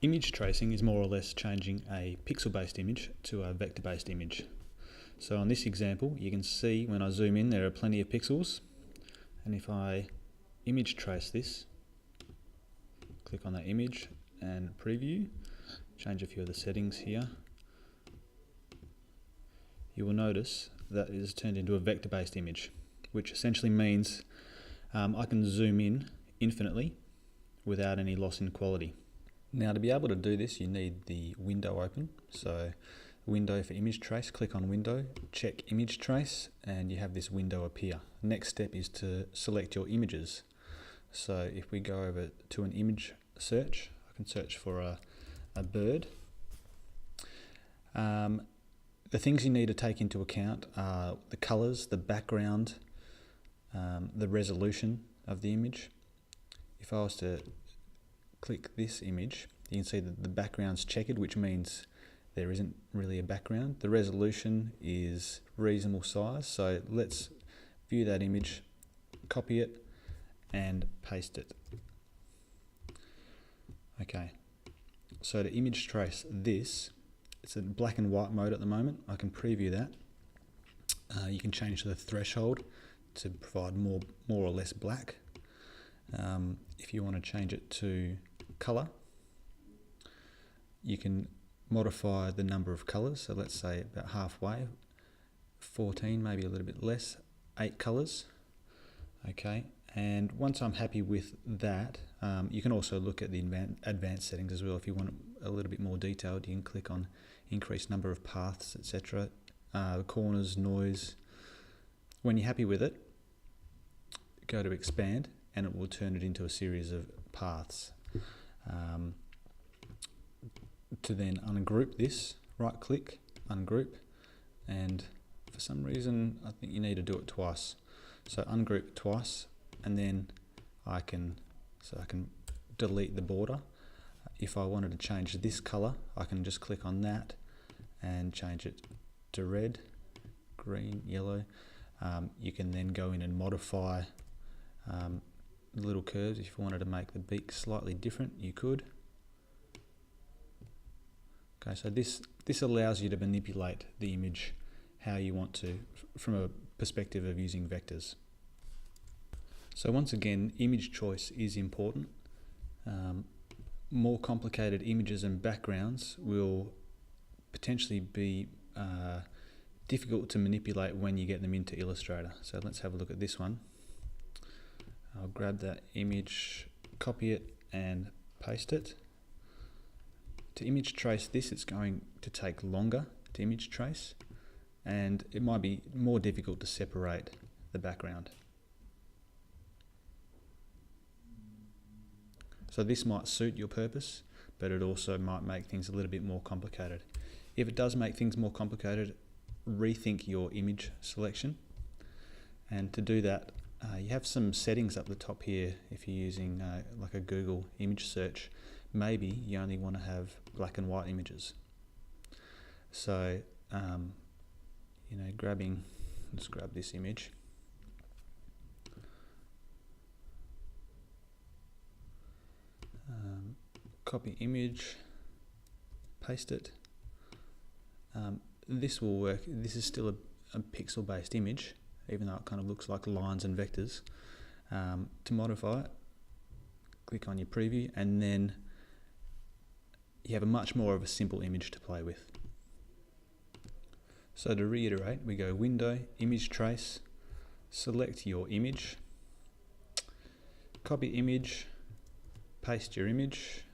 Image tracing is more or less changing a pixel-based image to a vector-based image. So on this example, you can see when I zoom in there are plenty of pixels, and if I image trace this, click on that image and preview, change a few of the settings here, you will notice that it is turned into a vector-based image, which essentially means I can zoom in infinitely without any loss in quality. Now, to be able to do this, you need the window open. So window for image trace, click on window, check image trace, and you have this window appear. Next step is to select your images. So if we go over to an image search, I can search for a bird. The things you need to take into account are the colors, the background, the resolution of the image. If I was to click this image, you can see that the background's checkered, which means there isn't really a background. The resolution is reasonable size, so let's view that image, copy it and paste it. Okay, so to image trace this, it's in black and white mode at the moment. I can preview that. You can change the threshold to provide more or less black. If you want to change it to color, you can modify the number of colors. So let's say about halfway, 14, maybe a little bit less, 8 colors. Okay, and once I'm happy with that, you can also look at the advanced settings as well. If you want a little bit more detailed, you can click on increase number of paths, etc. Corners, noise. When you're happy with it, go to expand and it will turn it into a series of paths. To then ungroup this, right click, ungroup, and for some reason I think you need to do it twice. So ungroup twice, and then I can delete the border. If I wanted to change this color, I can just click on that and change it to red, green, yellow. You can then go in and modify the little curves. If you wanted to make the beak slightly different, you could. Okay, so this allows you to manipulate the image how you want to, from a perspective of using vectors. So once again, image choice is important. More complicated images and backgrounds will potentially be difficult to manipulate when you get them into Illustrator. So let's have a look at this one. I'll grab that image, copy it and paste it. To image trace this, it's going to take longer to image trace, and it might be more difficult to separate the background. So this might suit your purpose, but it also might make things a little bit more complicated. If it does make things more complicated, rethink your image selection. And to do that, you have some settings up the top here. If you're using like a Google image search, maybe you only want to have black and white images. So, you know, let's grab this image. Copy image, paste it. This will work. This is still a pixel-based image, even though it kind of looks like lines and vectors. To modify it, click on your preview, and then you have a much more of a simple image to play with. So to reiterate, we go Window, Image Trace, select your image, copy image, paste your image,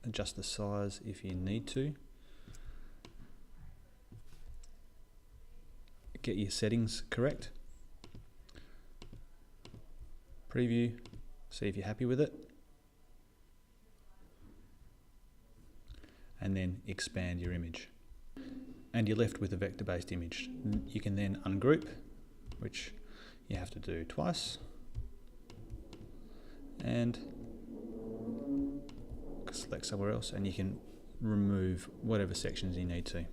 adjust the size if you need to, get your settings correct, preview, see if you're happy with it, and then expand your image. And you're left with a vector-based image. You can then ungroup, which you have to do twice, and select somewhere else, and you can remove whatever sections you need to.